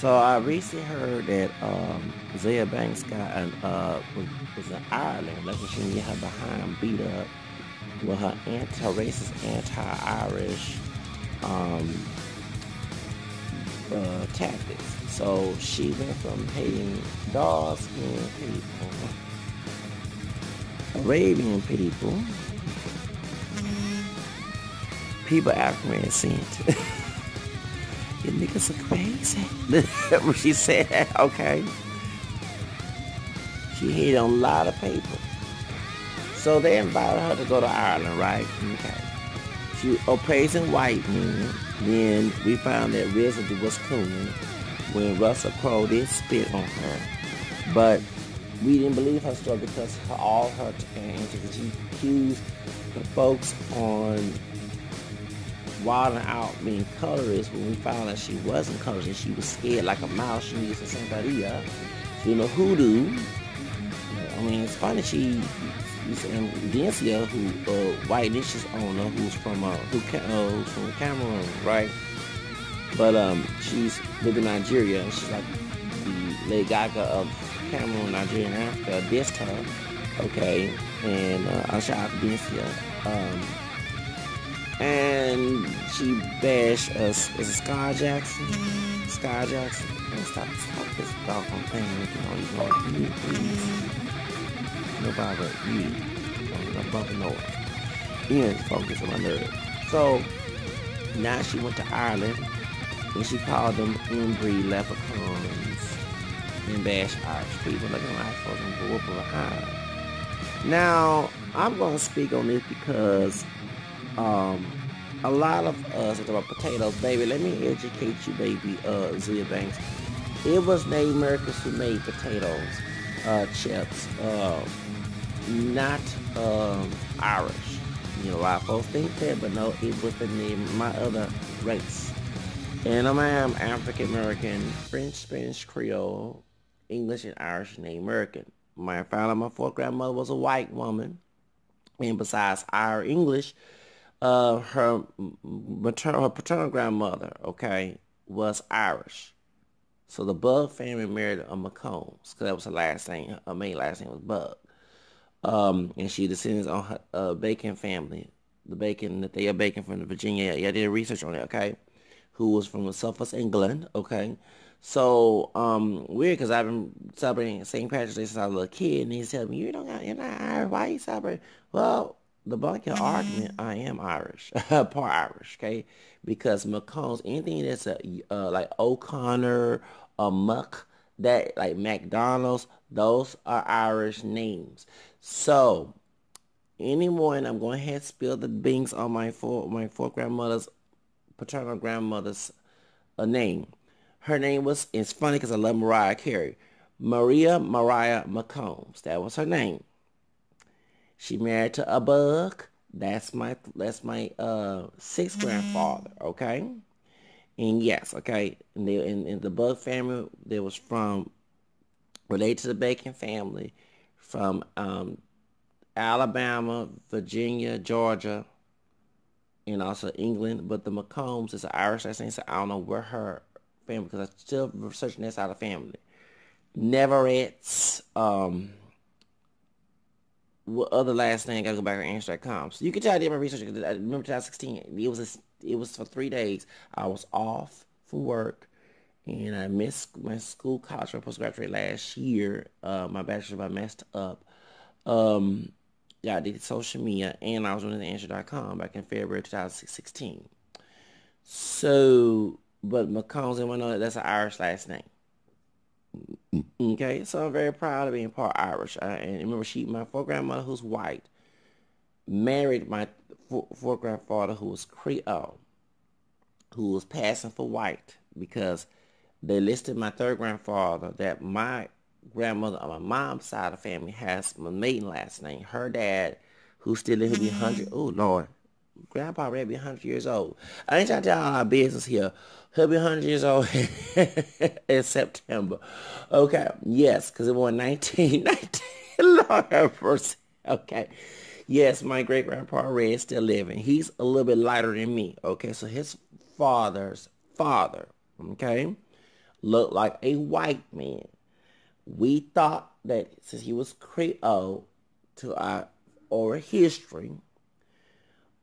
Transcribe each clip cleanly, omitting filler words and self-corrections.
So I recently heard that Azaelia Banks was in Ireland, like she didn't get her behind beat up with her anti-racist, anti-Irish um, tactics. So she went from hating dark-skinned people, Arabian people, people African descent. You niggas are crazy. When she said that, okay. She hit on a lot of people. So they invited her to go to Ireland, right? Okay. She appraising white men. Then we found that residue was cooning when Russell Crowe did spit on her. But we didn't believe her story because all her antics, she accused the folks on wilding out being colorist when we found out she wasn't colorist. She was scared like a mouse. She used some Santeria, hoodoo. I mean, it's funny she used Dencia, who white dishes owner, who's from Cameroon, right? But she's lived in Nigeria, and she's like the Lady Gaga of Cameroon, Nigeria, and Africa. Dissed her, okay, and I shout out to Dencia. And she bashed us. Is it Sky Jackson? Sky Jackson. Man, stop this doggone thing. You know, you please. Nobody but you. No bumping noise. Ian focus on my nerve. So now she went to Ireland and she called them inbreed leprechauns and bashed Irish people. Like Irish folks and go up behind. Now I'm gonna speak on this because a lot of us talk about potatoes, baby. Let me educate you, baby, Azaelia Banks. It was Native Americans who made potatoes, chips, not Irish. You know, a lot of folks think that, but no, it was the name my other race. And I am African American, French, Spanish, Creole, English, and Irish Native American. My found out my fourth grandmother was a white woman, and besides our English, her paternal grandmother, okay, was Irish. So the Bug family married a McCombs, because that was her last name. Her main last name was Bug. And she descends on her Bacon family, the Bacon, Nathaniel Bacon from Virginia. Yeah, I did research on it, okay, who was from Suffolk, England, okay. So weird, because I've been celebrating St. Patrick's Day since I was a little kid, and he's telling me you're not Irish. Why you celebrate? Well, the bunker argument, I am Irish, part Irish, okay, because McCombs, anything that's like O'Connor or Muck, that like McDonald's, those are Irish names. So anymore, and I'm going ahead and spill the beans on my four grandmother's paternal grandmother's name. Her name was, it's funny because I love Mariah Carey. Maria Mariah McCombs. That was her name. She married to a Bug. That's my sixth grandfather, okay? And yes, okay. And in the Bug family, they was from related to the Bacon family from Alabama, Virginia, Georgia, and also England. But the McCombs is an Irish last name, so I don't know where her family, because I'm still researching that side of the family. Neverettes, what other last name? I gotta go back and answer.com. So you can tell I did my research. I remember 2016. It was for 3 days. I was off from work, and I missed my school, college, or postgraduate last year. My bachelor's I messed up. Yeah, I did social media, and I was running the answer.com back in February 2016. So, but McCombs, everyone know that's an Irish last name. Okay, so I'm very proud of being part Irish. And remember, my fourth grandmother, who's white, married my fourth grandfather, who was Creole, who was passing for white, because they listed my third grandfather that my grandmother on my mom's side of the family has my maiden last name. Her dad, who's still in, he'll be 100. Oh, Lord. Grandpa ready to be 100 years old. I ain't trying to tell all our business here. He'll be 100 years old in September. Okay, yes, because it was 1919. Lord have mercy. Okay. Yes, my great-grandpa Red is still living. He's a little bit lighter than me. Okay, so his father's father, okay, looked like a white man. We thought that since he was Creole to our oral history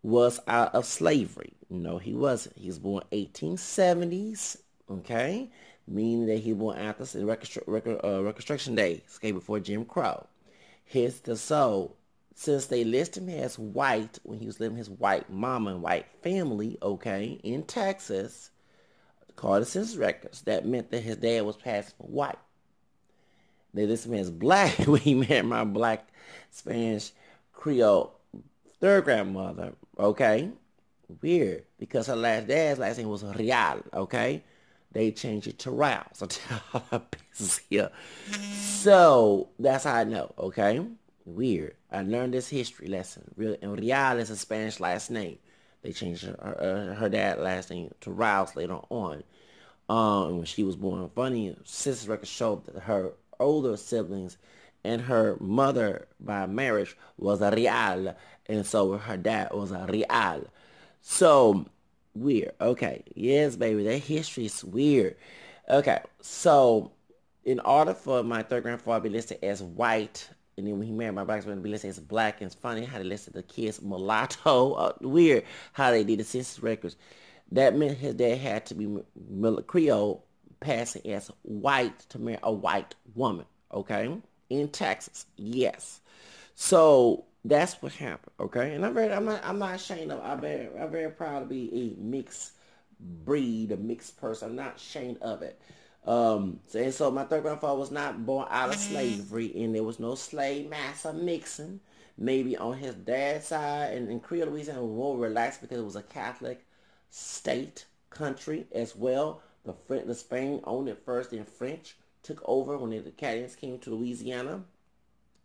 was out of slavery. No, he wasn't. He was born 1870s, okay? Meaning that he was born after the Reconstruction Days, okay, before Jim Crow. Since they listed him as white when he was living his white mama and white family, okay, in Texas, called the census records, that meant that his dad was passing for white. They listed him as black when he married my black Spanish Creole third grandmother, okay? Weird, because her dad's last name was Real, okay? They changed it to Rao. So tell her business here. So that's how I know, okay? Weird. I learned this history lesson. And Real is a Spanish last name. They changed her dad's last name to Rouse later on. When she was born. Funny, census records showed that her older siblings and her mother by marriage was a Real, and so her dad was a Real. So weird. Okay, yes, baby, that history is weird. Okay, so in order for my third grandfather to be listed as white, and then when he married my black husband to be listed as black, and it's funny how they listed the kids mulatto. Weird how they did the census records. That meant his dad had to be Creole, passing as white to marry a white woman. Okay, in Texas, yes. So that's what happened. Okay, and I'm not ashamed of. I'm very proud to be a mixed breed, a mixed person. I'm not ashamed of it. So my third grandfather was not born out of slavery, and there was no slave master mixing. Maybe on his dad's side, and in Creole, Louisiana was more relaxed because it was a Catholic state country as well. The Spain owned it first, then French took over when the Acadians came to Louisiana.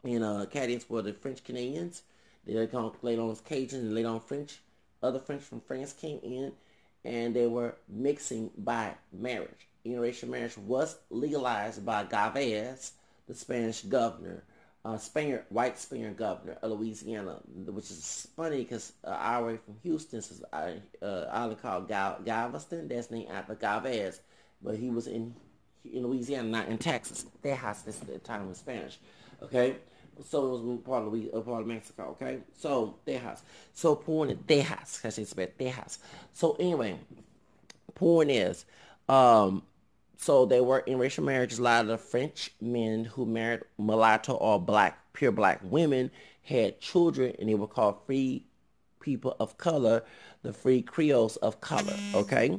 And Acadians were the French Canadians. They later on as Cajuns and later on French. Other French from France came in, and they were mixing by marriage. Interracial marriage was legalized by Galvez, the Spanish governor, white Spaniard governor of Louisiana, which is funny because an hour away from Houston, is an island called Galveston. That's named after Galvez, but he was in Louisiana, not in Texas. Tejas, this at the time was Spanish. Okay, so it was part of Mexico. Okay, so Tejas. So point in Tejas, I say spell Tejas. So anyway, point is, so they were in racial marriages. A lot of the French men who married mulatto or pure black women had children, and they were called free people of color, the free Creoles of color, okay?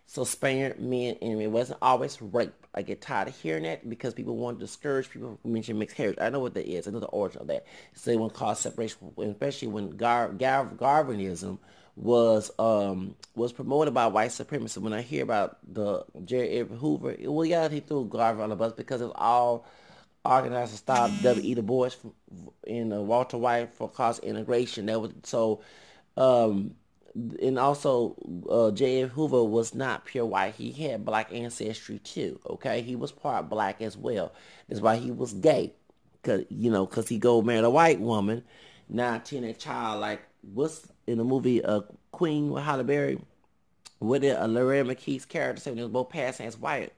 So Spaniard men, and it wasn't always rape. I get tired of hearing that because people want to discourage people who mention mixed heritage. I know what that is. I know the origin of that. So they want to cause separation, especially when Garvinism was promoted by white supremacists. When I hear about the J. Edgar Hoover, well, yeah, he threw Garvey on the bus because it was all organized to stop W.E. Du Bois and Walter White for cause integration. That was so. And also, J. Edgar Hoover was not pure white. He had black ancestry too. Okay, he was part black as well. That's why he was gay, cause he go marry a white woman. Now, teenage child, like what's in the movie Queen with Halle Berry, what did Lorraine McKee's character say when they was both passing as white?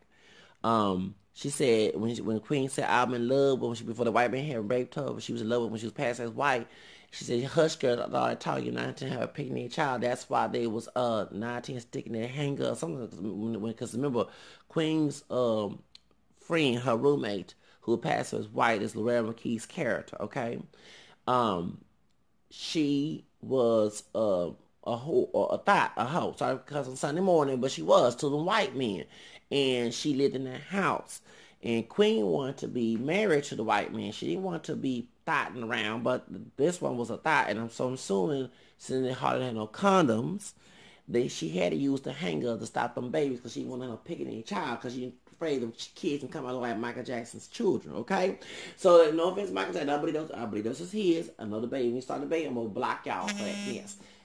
She said when Queen said I'm in love, before the white man had raped her, but she was in love when she was passing as white. She said, hush girl, I taught you 19 have a picnic child. That's why they was 19 sticking their hanger or something. Because remember, Queen's friend, her roommate, who passed as white, is Lorraine McKee's character, okay? She was a hoe. Sorry, because on Sunday morning, but she was to the white men. And she lived in that house. And Queen wanted to be married to the white man. She didn't want to be thotting around, but this one was a thought. And I'm assuming, since they hardly had no condoms, she had to use the hanger to stop them babies because she wanted her picking any child because she afraid them kids can come out like Michael Jackson's children, okay? So, no offense, Michael Jackson, I believe this is his. Another baby. When you start the baby, I'm going to block y'all for that,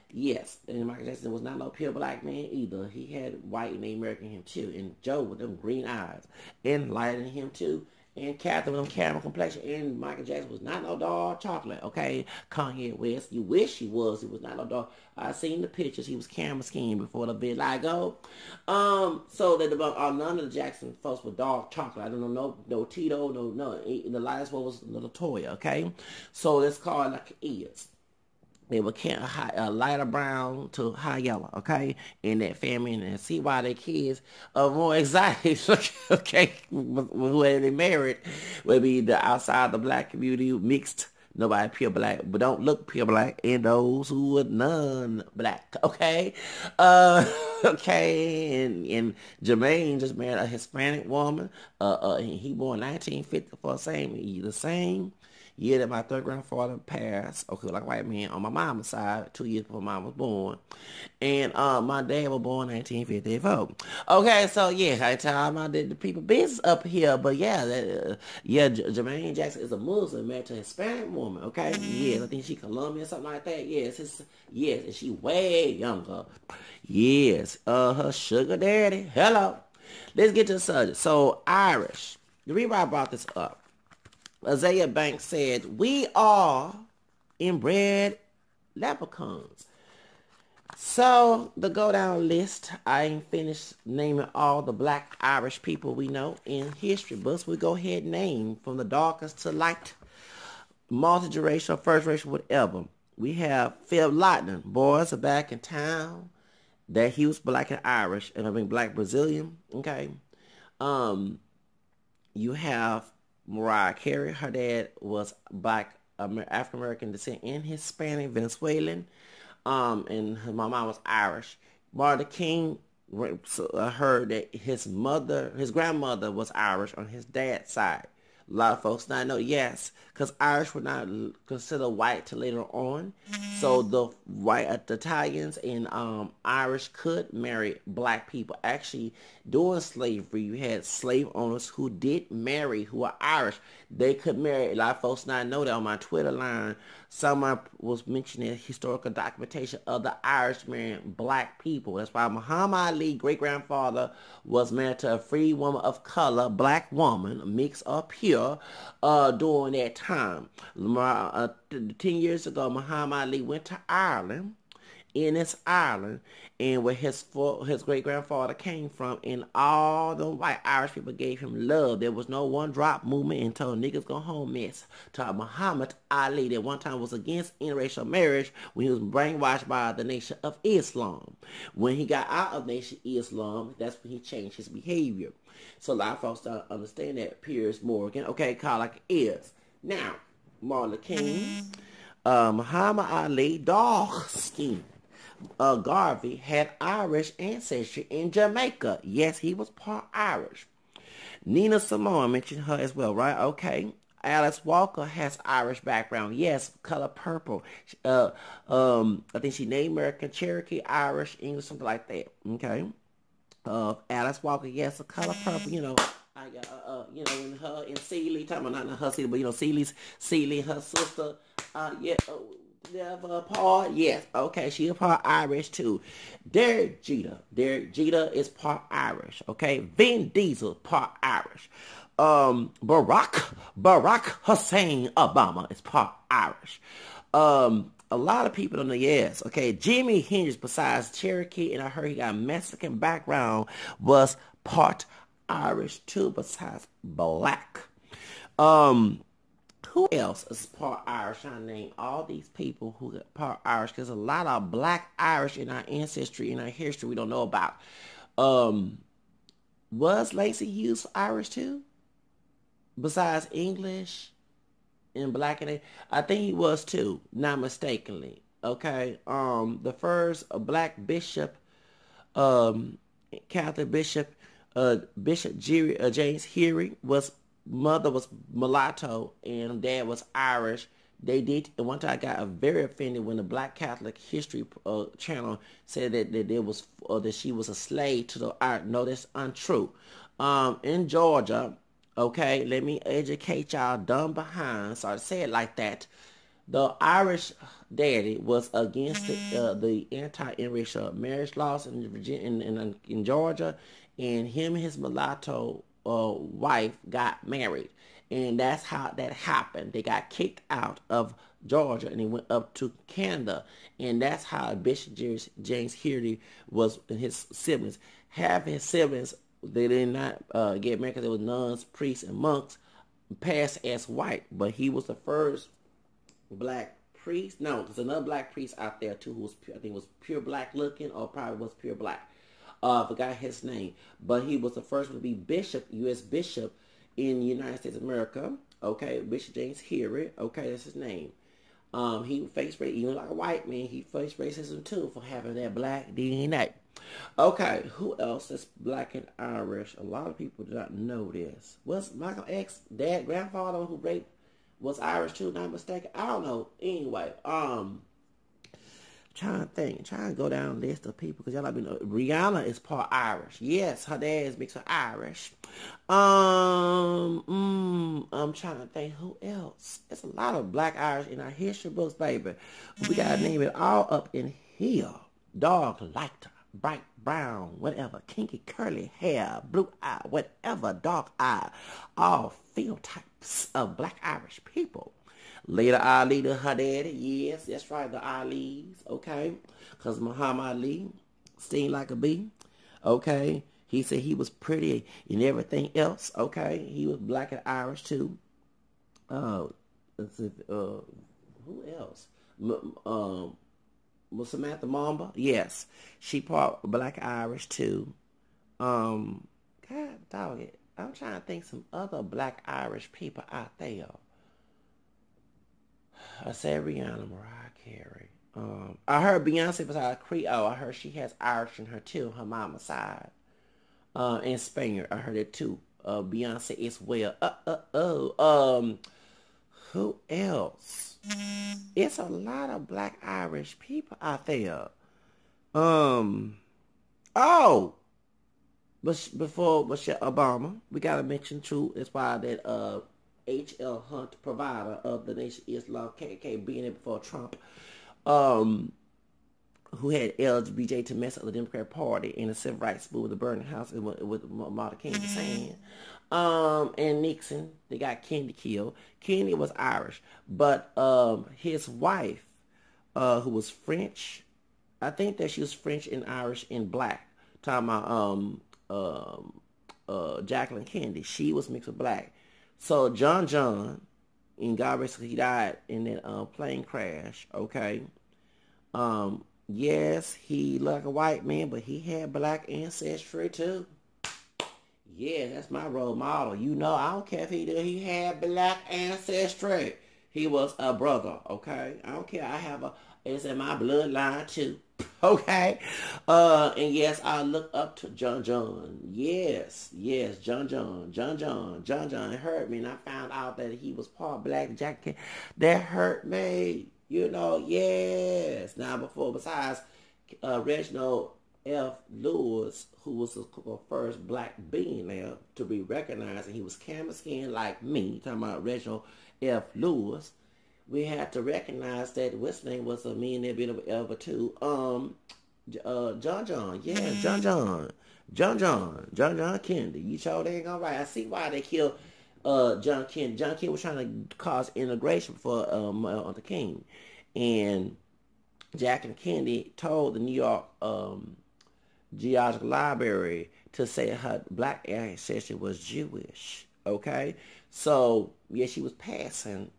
yes. And Michael Jackson was not no pure black man either. He had white and Native American in him too. And Joe with them green eyes and lighter than him too. And Catherine was on caramel complexion, and Michael Jackson was not no dark chocolate, okay? Kanye West, you wish he was. He was not no dark. I seen the pictures. He was caramel skin before the vitiligo. So that none of the Jackson folks were dark chocolate. I don't know, no Tito, no. The lightest one was Little Toya, okay? So let's call it like it is. They were lighter brown to high yellow, okay? In that family, and see why their kids are more exotic, okay? When they married, would be the outside the black community mixed. Nobody pure black, but don't look pure black, and those who are non-black, okay? Okay, and Jermaine just married a Hispanic woman. He born 1954, the same year that my third grandfather passed, okay, like a white man on my mama's side, 2 years before mom was born. And my dad was born 1954. Okay, so yeah, I tell my the people business up here, but yeah, Jermaine Jackson is a Muslim married to a Hispanic woman, okay? Yes, I think she Colombian or something like that. Yes, and she way younger. Yes, her sugar daddy. Hello. Let's get to the subject. So, Irish. The reason why I brought this up, Azaelia Banks said, we are inbred leprechauns. So, the go down list, I ain't finished naming all the black Irish people we know in history books. We go ahead and name from the darkest to light, multi-generational, first racial, whatever. We have Phil Lightning, boys are back in town. That he was black and Irish, and I mean black Brazilian, okay? You have Mariah Carey. Her dad was black, African-American descent and Hispanic, Venezuelan. And my mom was Irish. Martin Luther King, I heard that his grandmother was Irish on his dad's side. A lot of folks not know, yes, because Irish were not considered white till later on. So the white Italians and Irish could marry black people. Actually, during slavery, you had slave owners who did marry, who were Irish. They could marry. A lot of folks not know that. On my Twitter line, someone was mentioning historical documentation of the Irish marrying black people. That's why Muhammad Ali, great-grandfather, was married to a free woman of color, black woman, mixed or pure, during that time. 10 years ago, Muhammad Ali went to Ireland, Ennis, Ireland, and where his great-grandfather came from, and all the white Irish people gave him love. There was no one-drop movement until niggas go home mess. To Muhammad Ali, that one time was against interracial marriage when he was brainwashed by the Nation of Islam. When he got out of Nation Islam, that's when he changed his behavior. So a lot of folks don't understand that. Piers Morgan, okay, call like it is. Now, Martin Luther King, Muhammad Ali, dark skin. Garvey had Irish ancestry in Jamaica. Yes, he was part Irish. Nina Simone, I mentioned her as well, right? Okay. Alice Walker has Irish background. Yes, color purple. I think she Native American, Cherokee, Irish, English, something like that. Okay. Alice Walker, yes, a color purple, you know. I got, when her and Celie, talking about not her Celie, but Celie, her sister, never part, yes, okay, she a part Irish too. Derek Jeter is part Irish, okay. Vin Diesel, part Irish. Barack Hussein Obama is part Irish. A lot of people don't know, yes, okay. Jimi Hendrix, besides Cherokee, and I heard he got a Mexican background, was part Irish too, besides black. Who else is part Irish? I name all these people who are part Irish. There's a lot of black Irish in our ancestry, in our history we don't know about. Was Langston Hughes Irish too? Besides English and black, and I think he was too, not mistakenly. Okay. The first black bishop, Catholic bishop, Bishop James Heery, mother was mulatto and dad was Irish. They did, and one time I got very offended when the Black Catholic History channel said that there was that she was a slave to the Irish. No, that's untrue. In Georgia, okay, let me educate y'all dumb behind. Sorry to say it like that. The Irish daddy was against the anti-interracial marriage laws in Virginia, in Georgia, and him and his mulatto wife got married. And that's how that happened. They got kicked out of Georgia and they went up to Canada. And that's how Bishop James Hearty was, and his siblings. Half his siblings, they did not get married because they were nuns, priests, and monks, passed as white. But he was the first black priest. No, there's another black priest out there too who was, I think, was pure black looking, or probably was pure black. I forgot his name, but he was the first one to be bishop, U.S. bishop in the United States of America. Okay, Bishop James Hearty. Okay, that's his name. He faced racism, even like a white man. He faced racism too for having that black DNA. Okay, who else is black and Irish? A lot of people do not know this. Was Michael X dad, grandfather who raped was Irish too? Not mistaken. I don't know. Anyway, trying to think, trying to go down the list of people because y'all like me know. Rihanna is part Irish. Yes, her dad is mixed with Irish. I'm trying to think who else. There's a lot of black Irish in our history books, baby. We gotta name it all up in here. Dark, lighter, bright brown, whatever, kinky, curly hair, blue eye, whatever, dark eye, all phenotypes of black Irish people. Later Ali to her daddy, yes, that's right, the Ali's, okay, because Muhammad Ali seemed like a bee, okay, he said he was pretty and everything else, okay, he was black and Irish too. Who else? Was Samantha Mamba? Yes, she part black Irish too. God dog it, I'm trying to think some other black Irish people out there. I said Rihanna, Mariah Carey. I heard Beyonce was out of Creole. I heard she has Irish in her too, her mama's side. And Spaniard, I heard it too. Beyonce as well. Who else? It's a lot of black Irish people out there. But before Michelle Obama, we gotta mention too, that's why that H.L. Hunt, provider of the Nation Islam KKK, being there before Trump, who had LBJ to mess up the Democratic Party in the civil rights movement, the burning house, with Martin King was saying. And Nixon, they got Kennedy killed. Kennedy was Irish, but his wife, who was French, I think that she was French and Irish and black. Talking about Jacqueline Kennedy, she was mixed with black. So John, and God rest, he died in that plane crash. Okay. Yes, he looked like a white man, but he had black ancestry too. Yeah, that's my role model. You know, I don't care if he had black ancestry. He was a brother, okay? I don't care. It's in my bloodline too. Okay? And yes, I look up to John. Yes, John. It hurt me, and I found out that he was part black Jack. That hurt me. You know, yes. Now, besides Reginald F. Lewis, who was the first black billionaire to be recognized, and he was camel skin like me, talking about Reginald F. Lewis, we had to recognize that what's name was a millionaire billionaire too. John. Yeah, John Kennedy. You sure they ain't gonna right. I see why they killed John Kennedy. John Kennedy was trying to cause integration for the king. And Jacqueline Kennedy told the New York Geological Library to say her black ancestry was Jewish. Okay? So, yeah, she was passing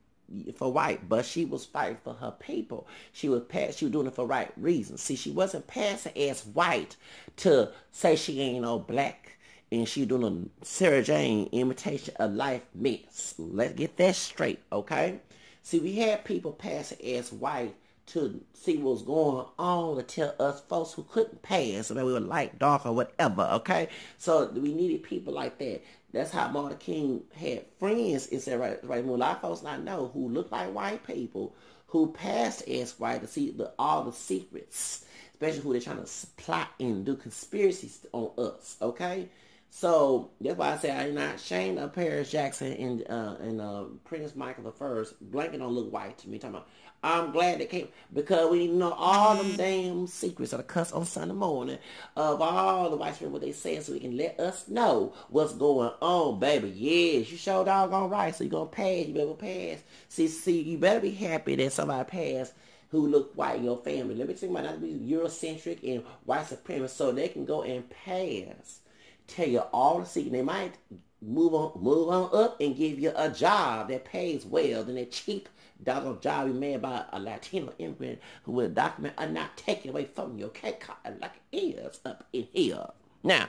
for white, but she was fighting for her people. She was doing it for right reasons. See, she wasn't passing as white to say she ain't no black, and she doing a Sarah Jane imitation of life mix. Let's get that straight, okay? See, we had people passing as white to see what's going on, to tell us folks who couldn't pass, maybe we were light, dark, or whatever, okay? So we needed people like that. That's how Martin King had friends, is that right? When a lot of folks not know who look like white people, who passed as white, to see all the secrets, especially who they're trying to plot and do conspiracies on us, okay? So that's why I say I'm not ashamed of Paris Jackson and Prince Michael the First. Blanket don't look white to me. Talking about, I'm glad they came because we know all them damn secrets of the cuss on Sunday morning of all the white people what they saying, so we can let us know what's going on, baby. Yes, you sure doggone right. So you gonna pass. You better pass. See, you better be happy that somebody passed who look white in your family. Let me think about not to be Eurocentric and white supremacist, so they can go and pass. Tell you all the secrets. They might move on up and give you a job that pays well than that cheap doggone job you made by a Latino immigrant who will document and not take it away from you. Okay, like it is up in here. Now,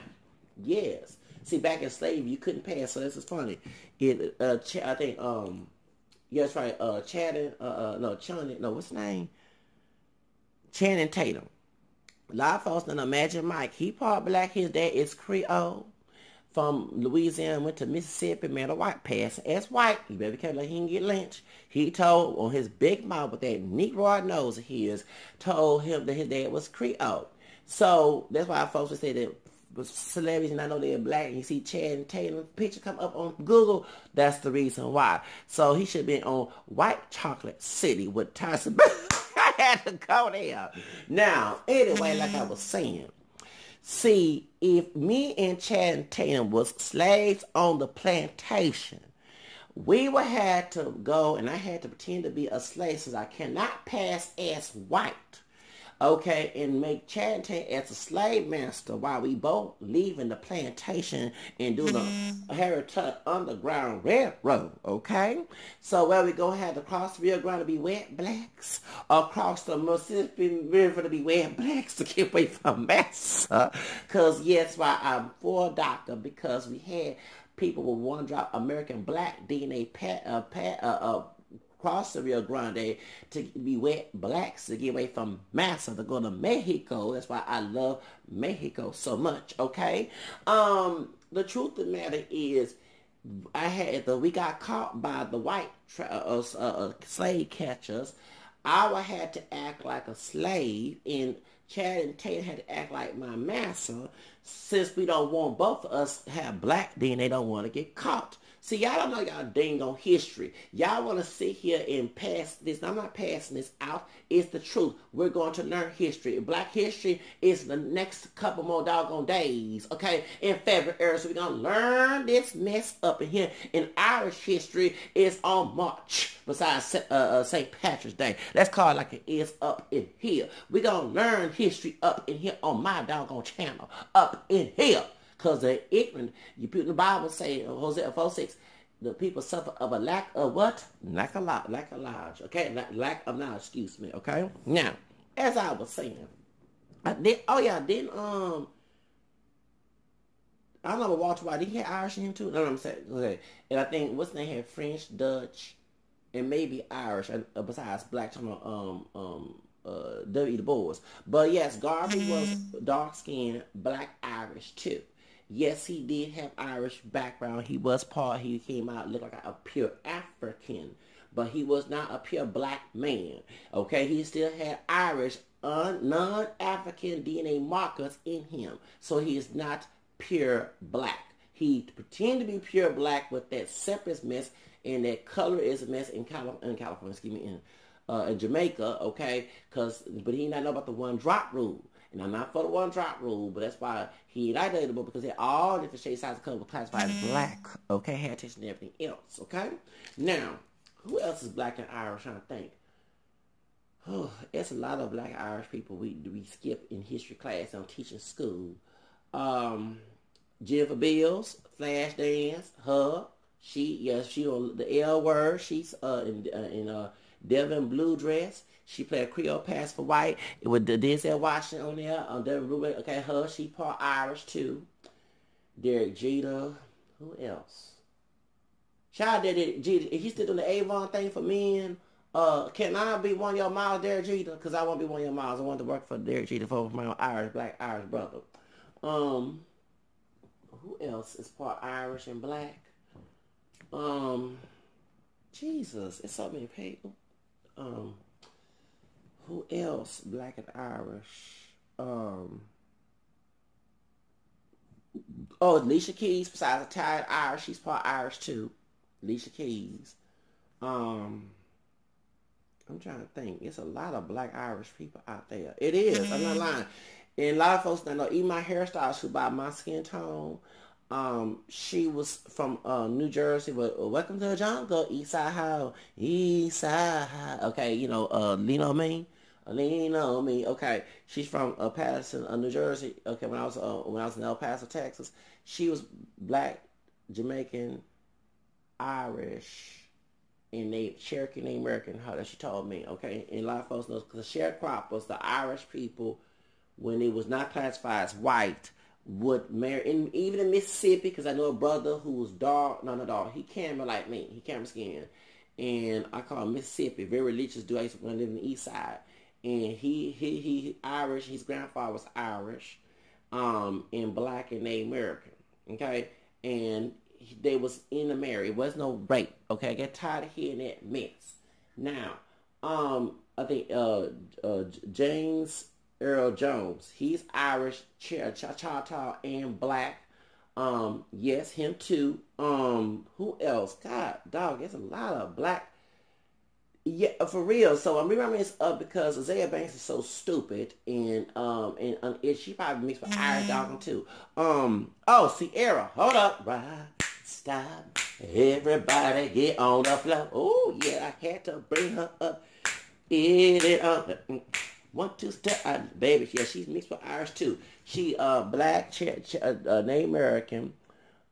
yes. See, back in slavery, you couldn't pass, so this is funny. I think, yeah, that's right. What's his name? Channing Tatum. A lot of folks don't imagine Mike. He part black. His dad is Creole. From Louisiana, went to Mississippi, man, a white passing as white. You better be careful, like he can get lynched. He told on his big mouth with that Negro nose of his, told him that his dad was Creole. So that's why folks would say that celebrities, and I know they're black, and you see Chad Tatum picture come up on Google, that's the reason why. So he should be on White Chocolate City with Tyson. I had to go there. Now, anyway, like I was saying, see, if me and Chad Tatum was slaves on the plantation, we would have to go, and I had to pretend to be a slave since I cannot pass as white. Okay, and make Chad Tatum as a slave master while we both leaving the plantation and doing a Heritage Underground Railroad, okay? So where we go have to cross the Rio Grande to be wet blacks, or cross the Mississippi River to be wet blacks to get away from massa. Because yes, why I'm for DACA, because we had people with one drop American black DNA cross the Rio Grande to be wet blacks to get away from massa to go to Mexico. That's why I love Mexico so much, okay? The truth of the matter is, we got caught by the white slave catchers. I had to act like a slave, and Chad and Tate had to act like my master, since we don't want both of us to have black DNA, don't want to get caught. See, y'all don't know y'all dang on history. Y'all want to sit here and pass this. I'm not passing this out. It's the truth. We're going to learn history. Black history is the next couple more doggone days, okay, in February. So we're going to learn this mess up in here. And Irish history is on March, besides St. Patrick's Day. Let's call it like it is up in here. We're going to learn history up in here on my doggone channel. Up in here. Because they're ignorant. You put in the Bible say, Hosea 4:6, the people suffer of a lack of what? Lack of knowledge. Okay? Lack of knowledge, excuse me. Okay? Now, as I was saying, I don't know about Walter White. Did he have Irish in him too? No, I'm saying, okay. And I think, what's the name? Had French, Dutch, and maybe Irish, besides black, W.E. Du Bois. But yes, Garvey was dark-skinned, black Irish too. Yes, he did have Irish background. He came out looked like a pure African, but he was not a pure black man. Okay, he still had Irish, non-African DNA markers in him. So he is not pure black. He pretended to be pure black with that separate mess, and that color is a mess in California, in Jamaica, okay? But he not know about the one drop rule. And I'm not for the one drop rule, but that's why he ain't identifiable, because they're all different shades, sizes, color, classified as black, okay? Heritage and everything else, okay? Now, who else is black and Irish? I'm trying to think. Oh, it's a lot of black Irish people we skip in history class on teaching school. Jennifer Beals, Flashdance, her, she on the L word. She's in Devin Blue dress. She played Creole Pass for White. It was Denzel Washington on there. Devin Blue, okay, her. She part Irish too. Derek Jeter. Who else? Child, Derek Jeter. Is he still doing the Avon thing for men? Can I be one of your miles, Derek Jeter? Because I want to be one of your miles. I want to work for Derek Jeter for my black Irish brother. Who else is part Irish and black? Jesus, it's so many people. Who else? Black and Irish. Oh, Alicia Keys, besides Italian Irish, she's part Irish too. Alicia Keys. Um, I'm trying to think. It's a lot of black Irish people out there. It is. I'm not lying. And a lot of folks don't know. Even my hairstylist who bought my skin tone, she was from New Jersey. But welcome to the jungle, East Side How, East Side High. Okay, lean on me, lean on me. Okay, she's from Patterson, New Jersey. Okay, when I was in El Paso, Texas, she was black, Jamaican, Irish, and they Cherokee and American. How that she told me, okay, and a lot of folks know because the sharecroppers, the Irish people, when it was not classified as white, would marry, and even in Mississippi, because I know a brother who was dark, no, not dark, he camera like me, he camera skin, and I call him Mississippi, very religious dude. I used to live in the East Side, and he Irish. His grandfather was Irish, and black and Native American, okay, and they was in the marriage. It was no rape. Okay, I get tired of hearing that mess. Now, I think James Earl Jones, he's Irish, Choctaw, and black. Yes, him too. Who else? God, dog, there's a lot of black. Yeah, for real. So I'm remembering this up because Azaelia Banks is so stupid, and she probably mixed with Irish dog too. Oh, Sierra, hold up, right, stop, everybody get on the floor. Oh yeah, I had to bring her up. It up. 1, 2 step, baby. Yeah, she's mixed with Irish too. She black, Native American,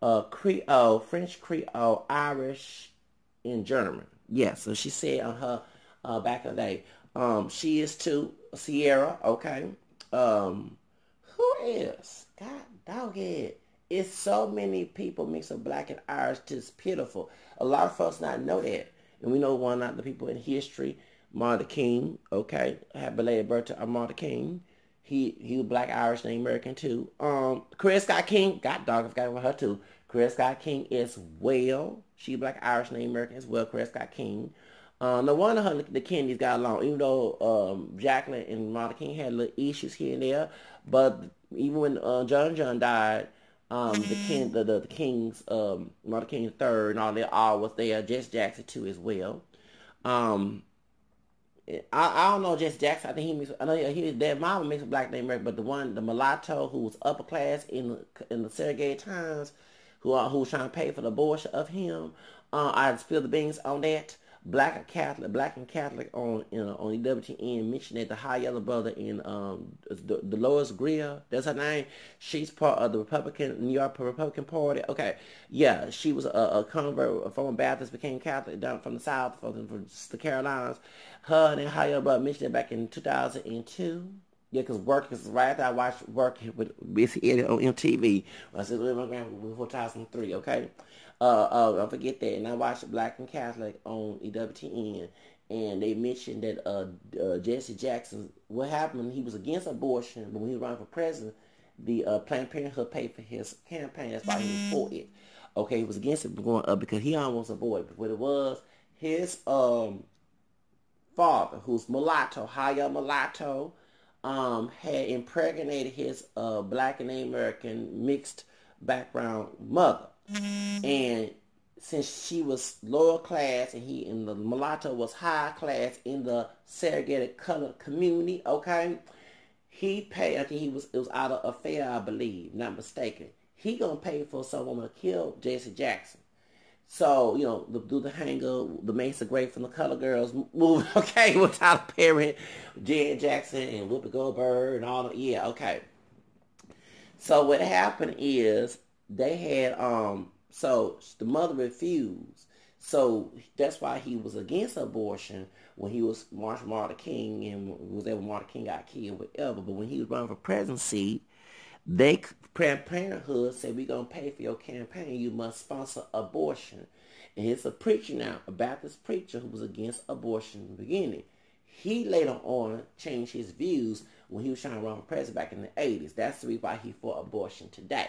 Creole, French Creole, Irish, and German. Yeah, so she said on her back in the day. She is too. Sierra, okay. Who else? God dog it. It's so many people mixed with black and Irish, just pitiful. A lot of folks not know that. And we know one of the people in history, Martin King, okay. Happy belated birthday to Martin King. He was black, Irish, and American too. Chris Scott King, God dog, I forgot about her too. Chris Scott King as well. She black, Irish, and American as well. Chris Scott King. No wonder her the Kennedys got along, even though Jacqueline and Martin King had little issues here and there. But even when John died, the Kings, Martin King III and all that all was there. Jesse Jackson too as well. Um, I don't know Jesse Jackson. I think I know their mama mixed with black name American, but the mulatto who was upper class in the segregated times, who was trying to pay for the abortion of him. I spilled the beans on that. Black and Catholic on EWTN mentioned that the high yellow brother in Dolores Greer, that's her name. She's part of the New York Republican Party. Okay, yeah, she was a convert, a former Baptist, became Catholic down from the South, from the Carolinas. Her and high yellow brother mentioned it back in 2002. Yeah, because Work is right after I watched Work with Missy Elliott on MTV. When I said with my grandma before 2003, okay? Don't forget that. And I watched Black and Catholic on EWTN. And they mentioned that Jesse Jackson, what happened when he was against abortion, but when he was running for president, the Planned Parenthood paid for his campaign. That's why he was for it. Okay, he was against it going up because he almost aborted. But what it was, his father, who's mulatto, higher mulatto, had impregnated his black and American mixed background mother. And since she was lower class and the mulatto was high class in the segregated colored community, okay, he paid, I think it was out of affair, I believe, not mistaken. He gonna pay for some woman to kill Jesse Jackson. So, do the hanger, the Mesa Great from the Color Girls movie, okay, with Tyler Perry, Janet Jackson, and Whoopi Goldberg, and all of, yeah, okay. So what happened is, they had, so the mother refused. So that's why he was against abortion when he was Martin King, and was there when Martin King got killed, whatever. But when he was running for presidency, Planned Parenthood said, we're going to pay for your campaign. You must sponsor abortion. And it's a preacher now, a Baptist preacher who was against abortion in the beginning. He later on changed his views when he was trying to run for president back in the 80s. That's the reason why he fought abortion today.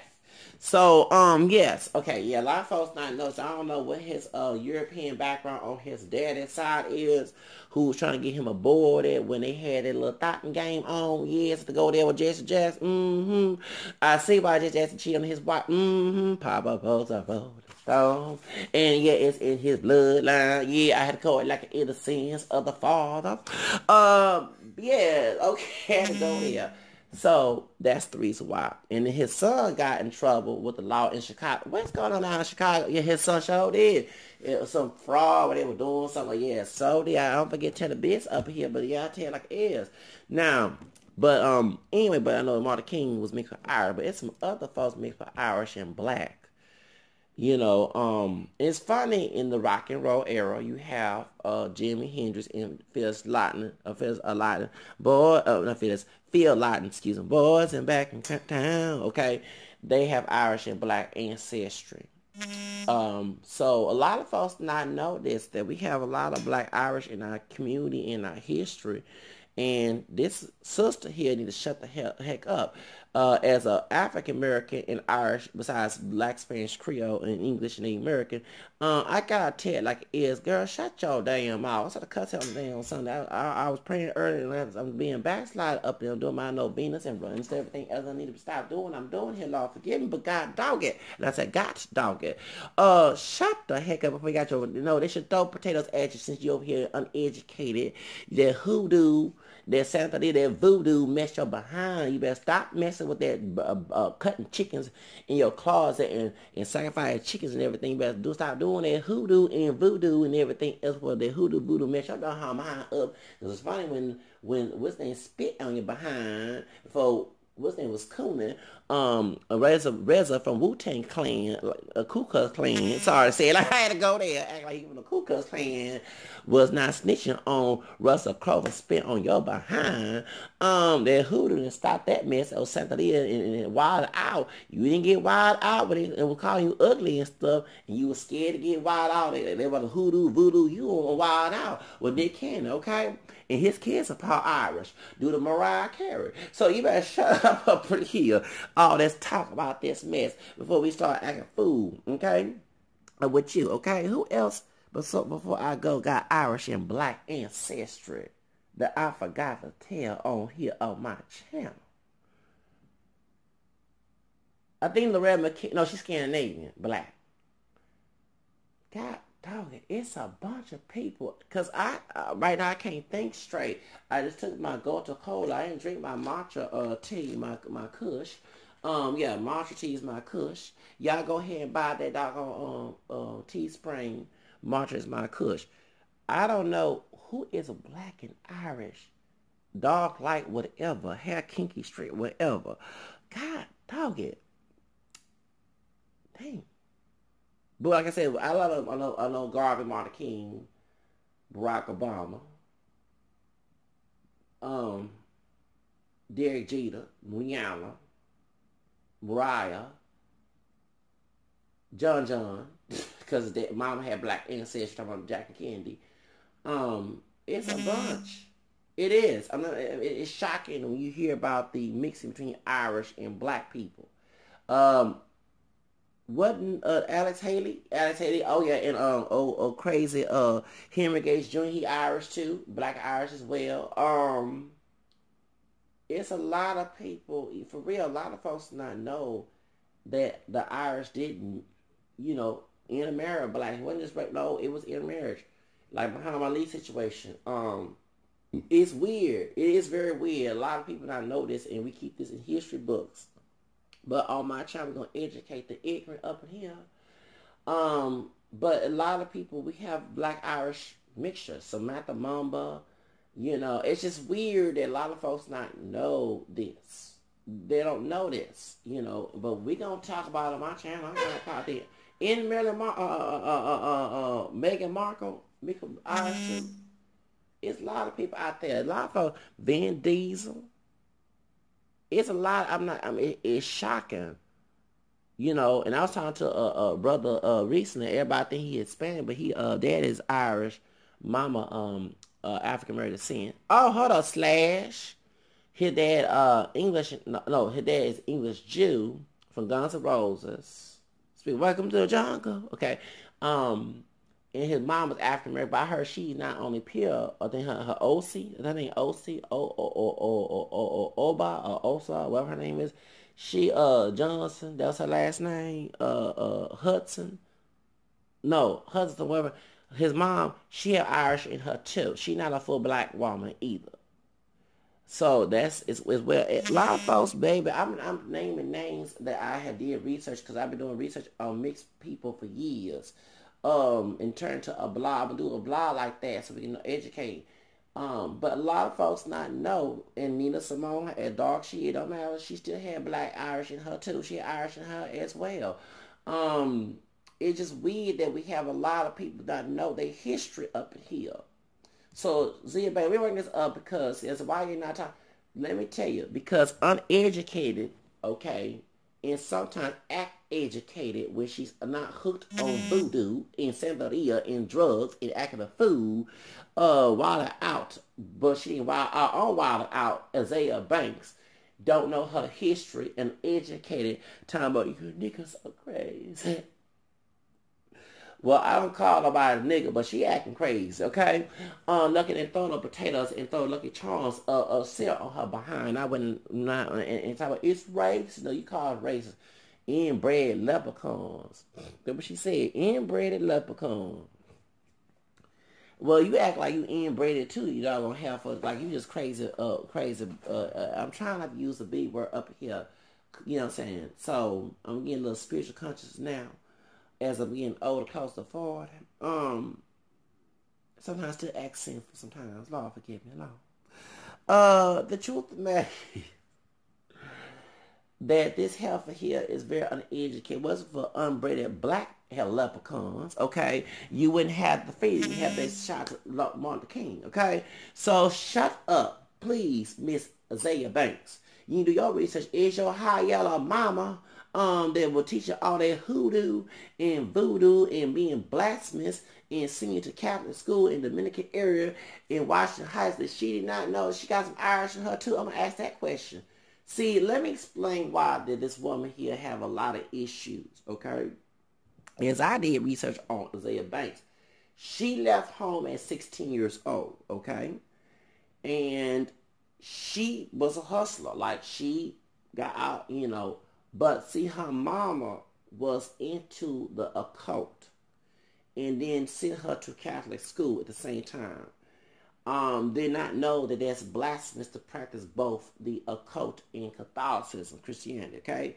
So, yes, okay, yeah, a lot of folks not know. So I don't know what his European background on his daddy's side is, who was trying to get him aborted when they had that little thotting game on, yes, to go there with Jesse Jackson. I see why Jesse Jackson cheated on his wife. Papa Posa Stone. And yeah, it's in his bloodline. Yeah, I had to call it like an innocence of the father. Yeah, okay, I had to go there. So that's the reason why. And then his son got in trouble with the law in Chicago. What's going on now in Chicago? Yeah, his son showed it. It was some fraud where they were doing something. Yeah, so yeah, I don't forget to tell the bits up here, but yeah, I tell it like it is. Now, but anyway, but I know Martin King was mixed with Irish, but it's some other folks mixed with Irish and black. It's funny in the rock and roll era. You have Jimi Hendrix and Phil Lawton, excuse me, boys and back in town. Okay, they have Irish and black ancestry. So a lot of folks not know this, that we have a lot of black Irish in our community, in our history. And this sister here need to shut the heck up. As a African American and Irish, besides Black, Spanish, Creole, and English and Native American, I gotta tell it like it is, girl. Shut your damn mouth. I started cussing on damn Sunday. I was praying early, and I'm being backslide up there, doing my novenas and running to everything else I need to stop doing. I'm doing here, Lord, forgive me, but God dog it. And I said, God dog it. Shut the heck up before you got your. They should throw potatoes at you since you're over here uneducated. That hoodoo. That Santa did that voodoo mess your behind. You better stop messing with that cutting chickens in your closet and sacrificing chickens and everything. You better stop doing that hoodoo and voodoo and everything else for the hoodoo voodoo mess your behind up. Because it's funny when what's name spit on your behind for what's name was Coonan, Reza from Wu-Tang Clan, a Ku Klux Klan. Sorry to say it, I had to go there. Act like even the Ku Klux Klan was not snitching on Russell Crowe spit on your behind. That hoodoo and stop that mess. Oh, Santeria and wild out. You didn't get wild out with it and was calling you ugly and stuff, and you were scared to get wild out. They were the hoodoo, voodoo. You were wild out with Nick Cannon, okay? And his kids are part Irish due to Mariah Carey. So you better shut up here. All this talk about this mess before we start acting fool, okay? With you, okay? Who else before I go got Irish and black ancestry that I forgot to tell on here on my channel? I think Loretta McKinney, no, she's Scandinavian, black. God dog it, it's a bunch of people. Because right now I can't think straight. I just took my Gold Cola. I didn't drink my matcha tea, my kush. Yeah, matcha tea is my kush. Y'all go ahead and buy that doggone Teespring. Matcha is my kush. I don't know who is a black and Irish, dark light, whatever, hair kinky straight, whatever. God dog it. Dang. But like I said, I know Garvey Martin King, Barack Obama, Derek Jeter, Rihanna, Mariah, John, because mama had black ancestry, talking about Jack and Kennedy. It's a bunch. It is. It's shocking when you hear about the mixing between Irish and black people. Wasn't Alex Haley? Oh yeah, and crazy Henry Gates Jr. He Irish too, black Irish as well. It's a lot of people for real. A lot of folks not know that the Irish didn't, intermarry black. It wasn't just right. No, it was intermarriage, like Muhammad Ali situation. It's weird. It is very weird. A lot of people not know this, and we keep this in history books. But on my channel, we're going to educate the ignorant up in here. But a lot of people, we have black-Irish mixture. Samantha Mumba, it's just weird that a lot of folks not know this. They don't know this, But we're going to talk about it on my channel. I'm going to talk about it. In Meghan Markle, Irish too. It's a lot of people out there. A lot of folks, Vin Diesel. It's a lot. It's shocking, and I was talking to a brother recently. Everybody think he Hispanic, but dad is Irish, mama African American descent. Oh, hold on, Slash. His dad English. No, his dad is English Jew from Guns N' Roses. Welcome to the jungle. Okay. And his mom was African American, but I heard she's not only pure. I think her OC, her name OC, Oba or Osa, whatever her name is. She Johnson, that was her last name. Hudson. No, Hudson, whatever. His mom, she had Irish in her too. She not a full black woman either. So that's it's well. A lot of folks, baby. I'm naming names that I have did research because I've been doing research on mixed people for years. And turn to a blog. I'm gonna do a blog like that so we can educate. But a lot of folks not know. And Nina Simone had dark shit. It don't matter. She still had black Irish in her too. She had Irish in her as well. It's just weird that we have a lot of people that know their history up in here. So, Zia, baby, we're working this up because it's why you're not talking. Let me tell you, because uneducated, okay, and sometimes act educated when she's not hooked on voodoo and Santeria and drugs and acting a fool, wild out, but she ain't wild out, Azaelia Banks, don't know her history and educated, talking about you niggas are crazy. Well, I don't call nobody a nigga, but she acting crazy, okay? Looking and throwing up potatoes and throwing Lucky Charms syrup on her behind. I wouldn't and talk about it's racist. No, you call it racist. Inbred leprechauns. That's what she said. Inbred leprechauns. Well, you act like you inbred too. You don't gonna have for like you just crazy. I'm trying not to use the big word up here. You know what I'm saying? So I'm getting a little spiritual conscious now. As I'm getting older, close to 40, sometimes I still act sinful. Sometimes, Lord forgive me, Lord. The truth of the matter is that this heifer here is very uneducated. It wasn't for unbred black hair leprechauns, okay? You wouldn't have the freedom. You have that shot to Martin Luther King, okay? So shut up, please, Miss Azaelia Banks. You do your research. Is your high yellow mama that will teach you all that hoodoo and voodoo and being blasphemous and singing to Catholic school in the Dominican area in Washington Heights that she did not know she got some Irish in her too? I'm going to ask that question. See, let me explain why did this woman here have a lot of issues, okay? As I did research on Azaelia Banks, she left home at 16 years old, okay? And she was a hustler. Like, she got out, you know. But see, her mama was into the occult. And then sent her to Catholic school at the same time. Did not know that that's blasphemous to practice both the occult and Catholicism, Christianity, okay?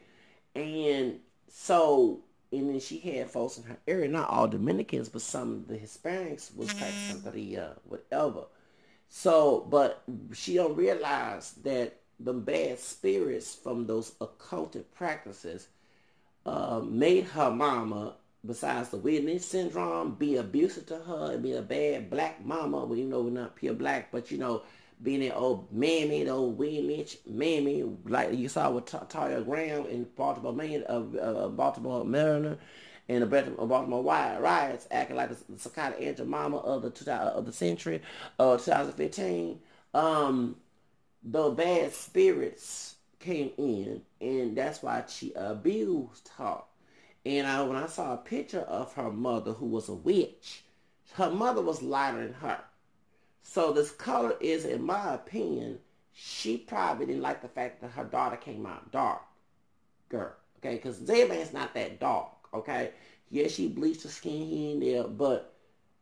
And so, and then she had folks in her area, not all Dominicans, but some of the Hispanics was practicing the whatever. So, but she don't realize that the bad spirits from those occulted practices made her mama, besides the weirdness syndrome, be abusive to her and be a bad black mama. Well, you know, we're not pure black, but you know, being that old mammy, the old weirdness mammy, like you saw with Talia Graham in Baltimore, Baltimore, Maryland, and the Baltimore riots, acting like the psychotic angel mama of the century, 2015. The bad spirits came in, and that's why she abused her. And when I saw a picture of her mother, who was a witch, her mother was lighter than her. So this color is, in my opinion, she probably didn't like the fact that her daughter came out darker, okay? Because Zaban's not that dark, okay? Yeah, she bleached her skin here and there, but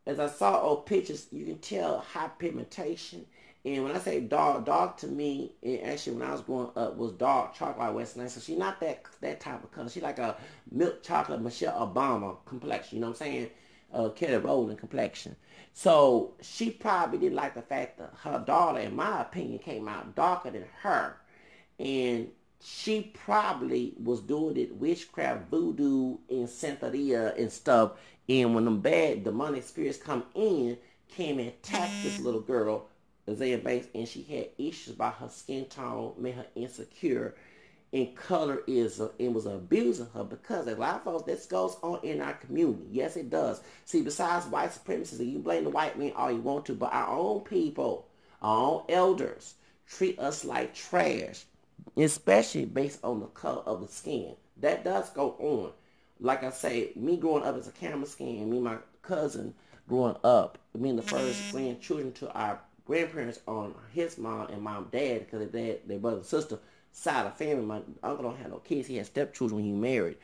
as I saw old pictures, you can tell high pigmentation. And when I say dark to me, and actually when I was growing up, was dark chocolate Western. So she's not that type of color. She like a milk chocolate Michelle Obama complexion. You know what I'm saying? Kelly Rowland complexion. So she probably didn't like the fact that her daughter, in my opinion, came out darker than her. And she probably was doing it witchcraft, voodoo, and Santeria and stuff. And when them bad demonic spirits came and attacked this little girl, Azaelia Banks, and she had issues about her skin tone, made her insecure, and colorism, and was abusing her because a lot of folks, this goes on in our community. Yes, it does. See, besides white supremacists, you blame the white man all you want to, but our own people, our own elders, treat us like trash, especially based on the color of the skin. that does go on. Like I say, me growing up as a camera skin, me and my cousin growing up, being the first grandchildren to our grandparents on his mom and mom dad, because their brother and sister side of family. My uncle don't have no kids. He had stepchildren when he married.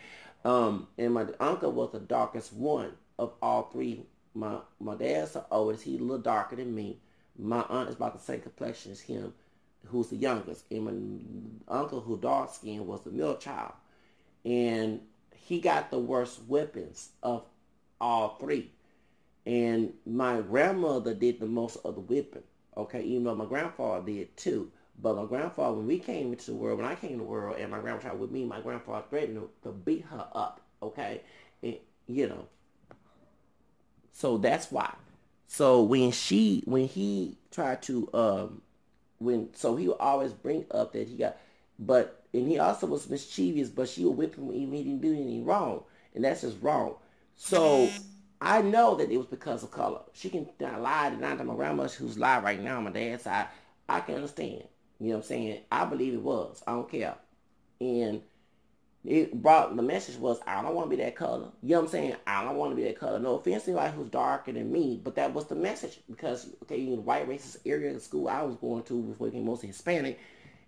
And my uncle was the darkest one of all three. My dad's the oldest. He's a little darker than me. My aunt is about the same complexion as him, who's the youngest. And my uncle, who dark skinned, was the middle child. And he got the worst weapons of all three. And my grandmother did the most of the whipping. Okay, even though my grandfather did too. But my grandfather, when we came into the world, when I came into the world, and my grandfather with me, my grandfather threatened to beat her up. Okay, and so that's why. So when he tried to so he would always bring up that he got, and he also was mischievous, but she would whip him even if he didn't do anything wrong, and that's just wrong. So I know that it was because of color. She can lie to my grandma, who's live right now on my dad's side. I can understand. You know what I'm saying? I believe it was. I don't care. And it brought, the message was, I don't want to be that color. You know what I'm saying? I don't want to be that color. No offense to anybody who's darker than me, but that was the message. Because, okay, in the white racist area of the school I was going to before it became mostly Hispanic,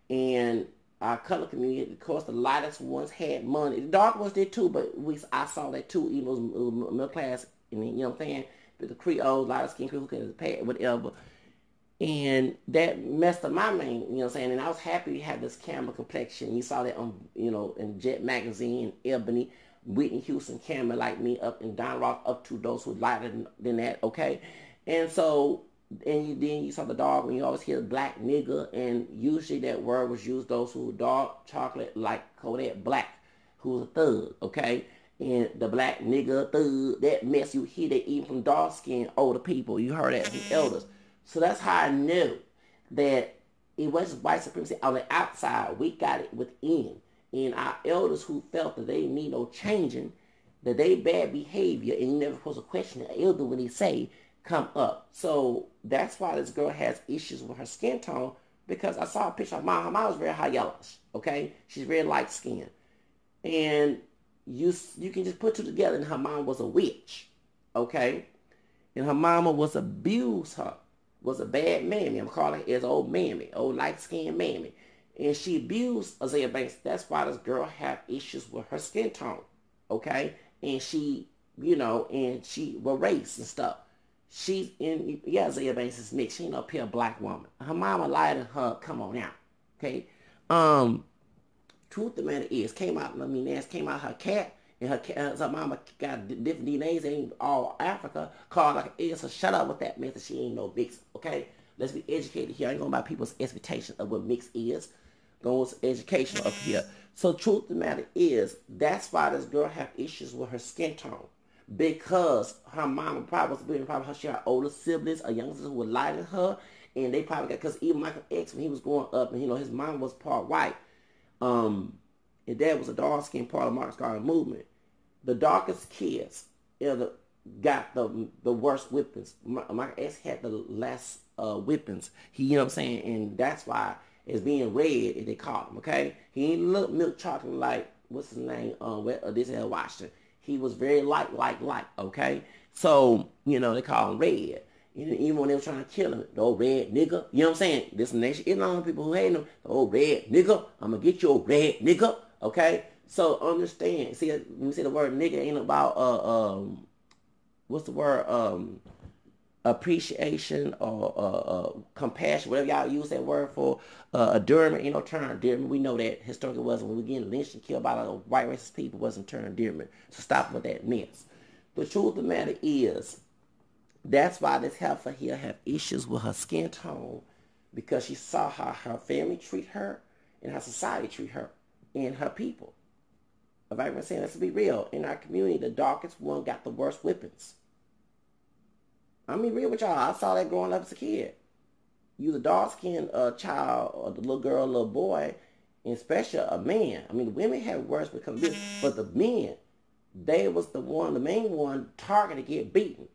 and our color community, of course, the lightest ones had money. The dark ones did too, but I saw that too, even though it was middle class, and you know what I'm saying? But the Creole, light skin Creole, who can pay whatever. And that messed up my name, you know what I'm saying? And I was happy to have this camera complexion. You saw that on, in Jet Magazine, Ebony, Whitney Houston camera like me up, and Don Rock up to those who lighter than that, okay? And so, then you saw the dog when you always hear black nigga, and usually that word was used those who were dark chocolate like Kodak Black, who's a thug, okay? And the black nigga thug, that mess you hear that even from dark skinned older people. You heard that from elders. So that's how I knew that it wasn't white supremacy on the outside. We got it within. And our elders who felt that they need no changing, that they bad behavior, and you never supposed to question the elder when they say, come up. So that's why this girl has issues with her skin tone, because I saw a picture of her mom was very high yellowish, okay? She's very light skinned. And you can just put two together, and her mom was a witch, okay? And her mama was abused her. Was a bad mammy. I'm calling her as old mammy, old light-skinned mammy. And she abused Azaelia Banks. That's why this girl have issues with her skin tone, okay? And she, and she was race and stuff. She's in, Azaelia Banks is mixed. She ain't no pure black woman. Her mama lied to her, come on now, okay? Truth of the matter is, came out her cat, and her mama got different DNAs, ain't all Africa, called like an so shut up with that mess, she ain't no mix, okay? Let's be educated here. I ain't going by people's expectation of what mix is. Going with education up here. So truth of the matter is, that's why this girl have issues with her skin tone. Because her mama probably she had older siblings, a younger sister who would lie to her, and they probably got, because even Michael X, when he was growing up, and his mom was part white, and dad was a dark skinned part of Marcus Garvey movement. The darkest kids got the worst whippings. Michael X had the less whippings. He, you know what I'm saying? And that's why it's being red, and they call him, okay? He ain't look milk chocolate like, what's his name? This L. Washington. He was very light, okay? So, they call him red. Even when they were trying to kill him, the old red nigga, you know what I'm saying? This nation, Islam people who hate him, the old red nigga, I'm gonna get you, old red nigga, okay? So understand, see, when we say the word nigga, ain't about, what's the word, appreciation or compassion, whatever y'all use that word for. Endearment ain't no term endearment. We know that historically was when we getting lynched and killed by white racist people wasn't term endearment. So stop with that mess. The truth of the matter is, that's why this heifer here have issues with her skin tone, because she saw how her family treat her and how society treat her and her people. If I even saying, let's be real, in our community, the darkest one got the worst whippings. I'm being real with y'all. I saw that growing up as a kid. You the dark-skinned child, or the little girl, little boy, and especially a man. I mean, the women had worse because of this, but the men, they was the main one targeted to get beaten.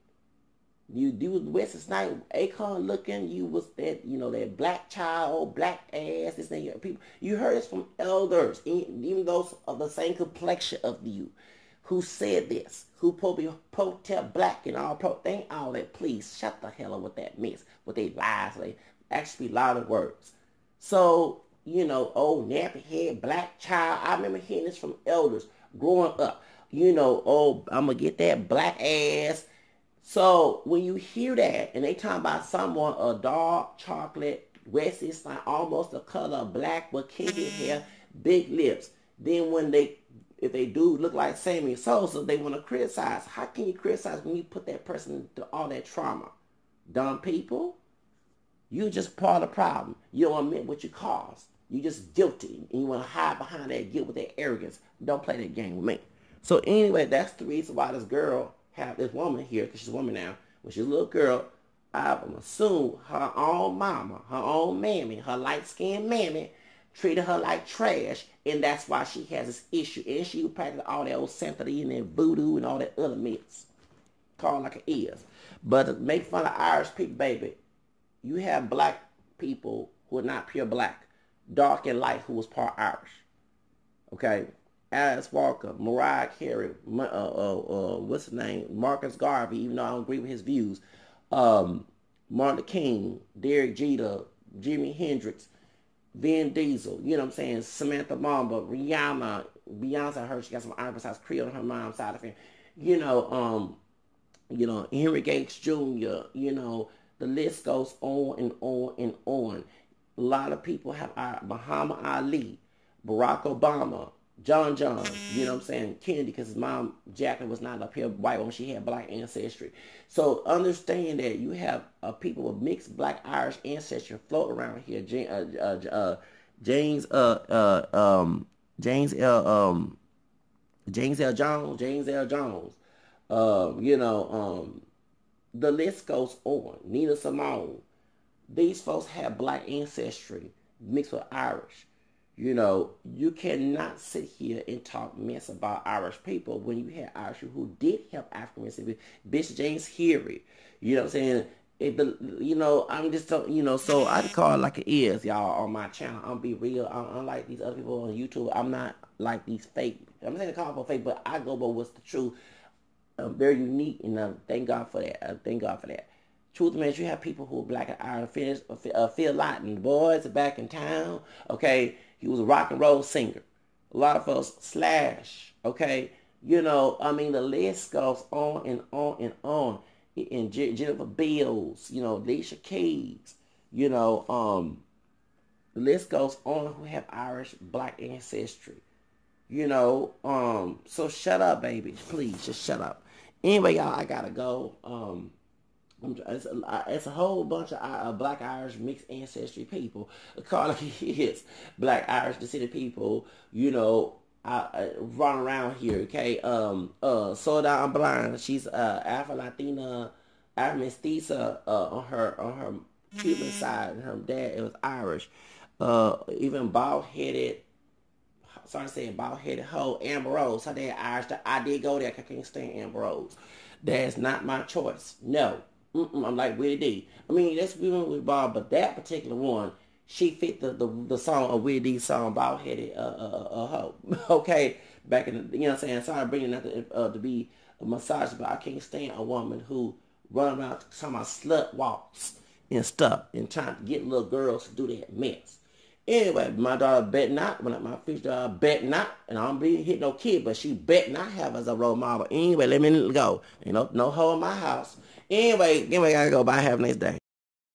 You was Wesley Snipes, Akon looking. You was that, that black child, black ass. This thing, people. You heard this from elders, even those of the same complexion of you, who said this, who protect black and all think all that. Please shut the hell up with that mess, with they lies. They actually louder words. So, old nappy head black child. I remember hearing this from elders growing up. I'm gonna get that black ass. So when you hear that and they talk about someone a dark chocolate, Wesley Snipes, almost the color of black with kinky hair, big lips, then if they do look like Sammy Sosa, they want to criticize. How can you criticize when you put that person to all that trauma? Dumb people. You just part of the problem. You don't admit what you caused. You just guilty. And you want to hide behind that guilt with that arrogance. Don't play that game with me. So anyway, that's the reason why this woman here, because she's a woman now, when she's a little girl, I'm assuming her own mama, her own mammy, her light-skinned mammy, treated her like trash, and that's why she has this issue. And she practiced all that old sympathy and that voodoo and all that other myths. Call it like it is. But to make fun of Irish people, baby, you have black people who are not pure black, dark and light, who was part Irish. Okay? Alice Walker, Mariah Carey, what's his name? Marcus Garvey, even though I don't agree with his views. Martin Luther King, Derek Jeter, Jimi Hendrix, Vin Diesel, you know what I'm saying? Samantha Mamba, Rihanna, Beyonce, I heard she got some Irish Creole on her mom's side of it. Henry Gates Jr., the list goes on and on and on. A lot of people have Muhammad Ali, Barack Obama, John, you know what I'm saying? Kennedy, because his mom, Jacqueline, was not a pure white woman. She had black ancestry. So understand that you have people with mixed black Irish ancestry float around here. James L. Jones. The list goes on. Nina Simone. These folks have black ancestry mixed with Irish. You cannot sit here and talk mess about Irish people when you had Irish people who did help African Americans. Bishop James Harry, you know what I'm saying? I'm just, so I call it like it is, y'all, on my channel. I'm be real. Unlike these other people on YouTube, I'm not like these fake. I'm saying call for fake, but I go by what's the truth. I'm very unique, and thank God for that. Truth means you have people who are black and Irish. Phil Lawton, the boys are back in town. Okay, he was a rock and roll singer. A lot of folks Slash. Okay, the list goes on and on and on. And Jennifer Beals, Alicia Keys, the list goes on who have Irish black ancestry. So shut up, baby. Please, just shut up. Anyway, y'all, I gotta go. It's a whole bunch of black Irish mixed ancestry people. Call it is black Irish descended people. Run around here. Okay. Soda I'm blind. She's Afro Latina, Afro mestiza on her Cuban side, and her dad was Irish. Even bald headed. Sorry to say bald headed hoe Amber Rose. Her dad Irish. I did go there. I can't stand Amber Rose. That's not my choice. No. I'm like Willie D. I mean, that's we went with Bob, but that particular one, she fit the song of Willie D's song, Bald Headed Hoe. Okay, back in the, you know what I'm saying. Sorry, bringing that to be a massage, but I can't stand a woman who run around talking about slut walks and stuff and trying to get little girls to do that mess. Anyway, my daughter bet not, my future daughter bet not, and I don't be hit no kid, but she bet not have as a role model. Anyway, let me go. No hoe in my house. Anyway, I gotta go. Bye. Have a nice day.